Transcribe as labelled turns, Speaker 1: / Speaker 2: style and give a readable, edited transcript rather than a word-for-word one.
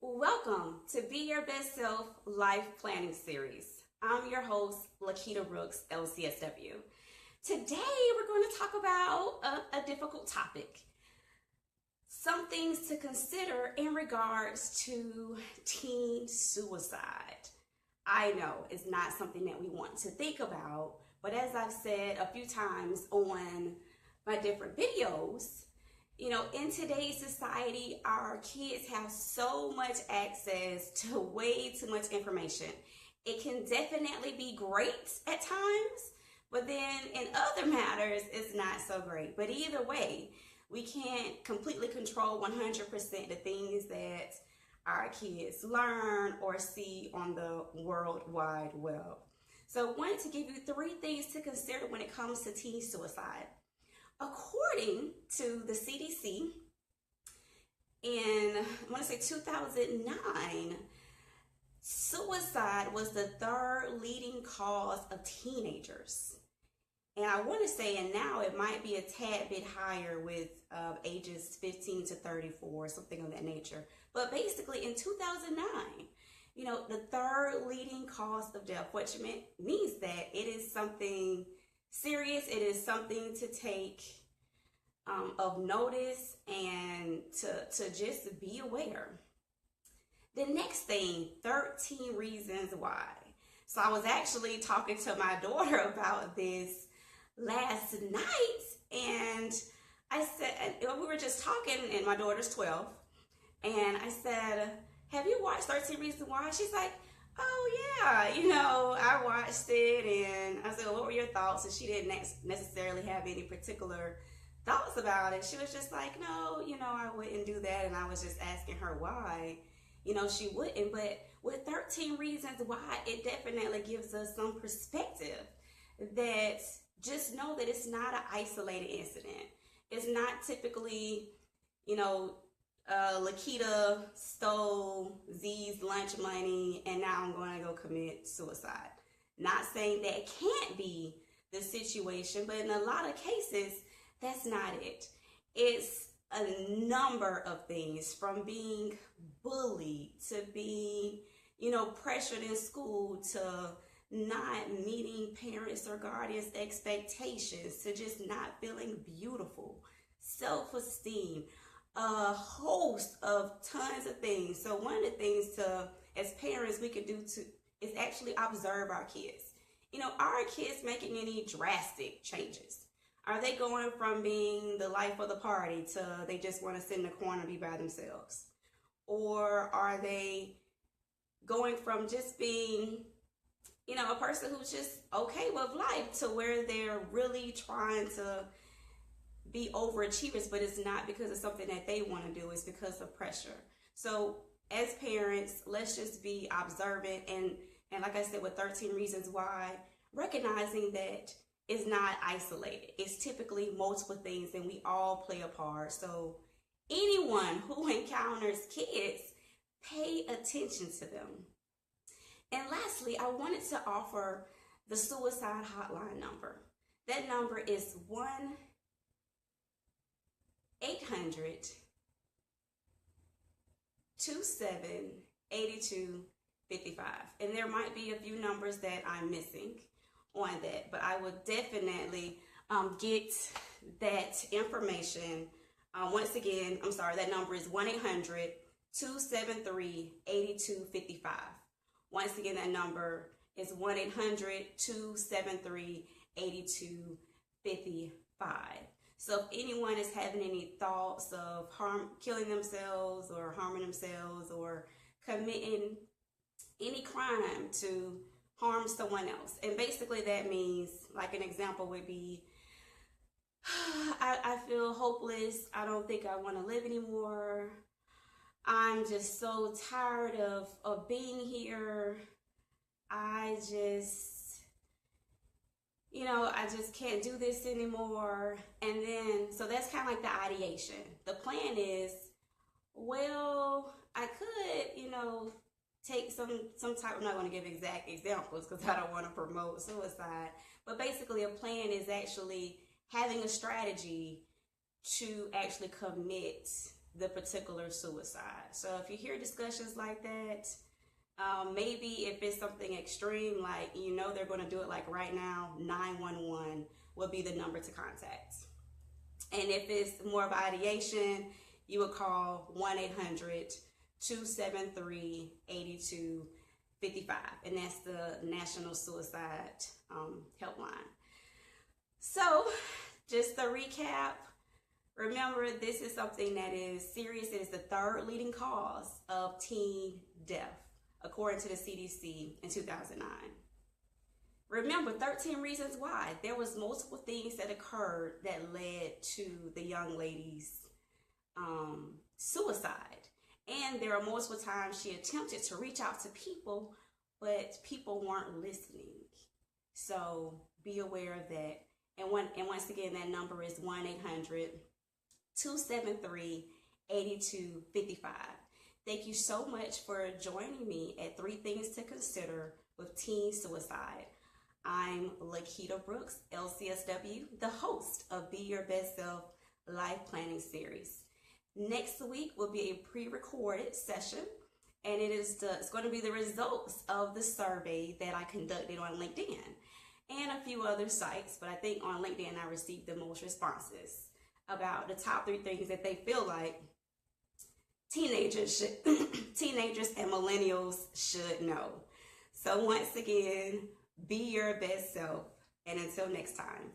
Speaker 1: Welcome to Be Your Best Self Life Planning Series. I'm your host, Lakita Brooks, LCSW. Today, we're going to talk about a difficult topic. Some things to consider in regards to teen suicide. I know it's not something that we want to think about, but as I've said a few times on my different videos, in today's society, our kids have so much access to way too much information. It can definitely be great at times, but then in other matters, it's not so great. But either way, we can't completely control 100% the things that our kids learn or see on the World Wide Web. So I wanted to give you 3 things to consider when it comes to teen suicide. According to the CDC, in, I want to say 2009, suicide was the 3rd leading cause of teenagers. And I want to say, and now it might be a tad bit higher with ages 15 to 34, something of that nature. But basically in 2009, the 3rd leading cause of death, which means that it is something serious. It is something to take of notice and to just be aware. The next thing, 13 reasons why. So I was actually talking to my daughter about this last night, and I said, we were just talking, and my daughter's 12, and I said, have you watched 13 Reasons Why? She's like, oh yeah, I watched it, and I said, well, what were your thoughts? And she didn't necessarily have any particular thoughts about it. She was just like, no, I wouldn't do that. And I was just asking her why, she wouldn't. But with 13 Reasons Why, it definitely gives us some perspective that just know that it's not an isolated incident. It's not typically, Lakita stole Z's lunch money and now I'm going to go commit suicide. Not saying that can't be the situation, but in a lot of cases, that's not it. It's a number of things, from being bullied to being, pressured in school, to not meeting parents or guardians' expectations, to just not feeling beautiful, self-esteem, a host of tons of things. So one of the things as parents we can do is actually observe our kids. Are our kids making any drastic changes? Are they going from being the life of the party to they just want to sit in the corner and be by themselves? Or are they going from just being, a person who's just okay with life to where they're really trying to be overachievers, but it's not because of something that they want to do, it's because of pressure. So as parents, let's just be observant and like I said, with 13 Reasons Why, recognizing that it's not isolated. It's typically multiple things and we all play a part. So anyone who encounters kids, pay attention to them. And lastly, I wanted to offer the suicide hotline number. That number is 1-800-27-82-55. And there might be a few numbers that I'm missing on that, but I will definitely get that information. Once again, I'm sorry, that number is 1-800-273-8255. Once again, that number is 1-800-273-8255. So if anyone is having any thoughts of killing themselves or harming themselves or committing any crime to harm someone else, and basically that means, like an example would be, I feel hopeless, I don't think I want to live anymore, I'm just so tired of being here, I just can't do this anymore. And then, so that's kind of like the ideation. The plan is, well, I could, take some type, I'm not going to give exact examples because I don't want to promote suicide, but basically a plan is actually having a strategy to actually commit the particular suicide. So if you hear discussions like that, maybe if it's something extreme, like they're going to do it like right now, 911 will be the number to contact. And if it's more of ideation, you would call 1-800-273-8255, and that's the National Suicide Helpline. So just to recap, remember, this is something that is serious. It is the third leading cause of teen death, according to the CDC in 2009. Remember, 13 reasons why. There was multiple things that occurred that led to the young lady's suicide. And there are multiple times she attempted to reach out to people, but people weren't listening. So be aware of that. And once again, that number is 1-800-273-8255. Thank you so much for joining me at 3 Things to Consider with Teen Suicide. I'm Lakita Brooks, LCSW, the host of Be Your Best Self Life Planning Series. Next week will be a pre-recorded session, and it's going to be the results of the survey that I conducted on LinkedIn and a few other sites, but I think on LinkedIn I received the most responses about the top 3 things that they feel like teenagers and millennials should know. So once again, be your best self, and until next time.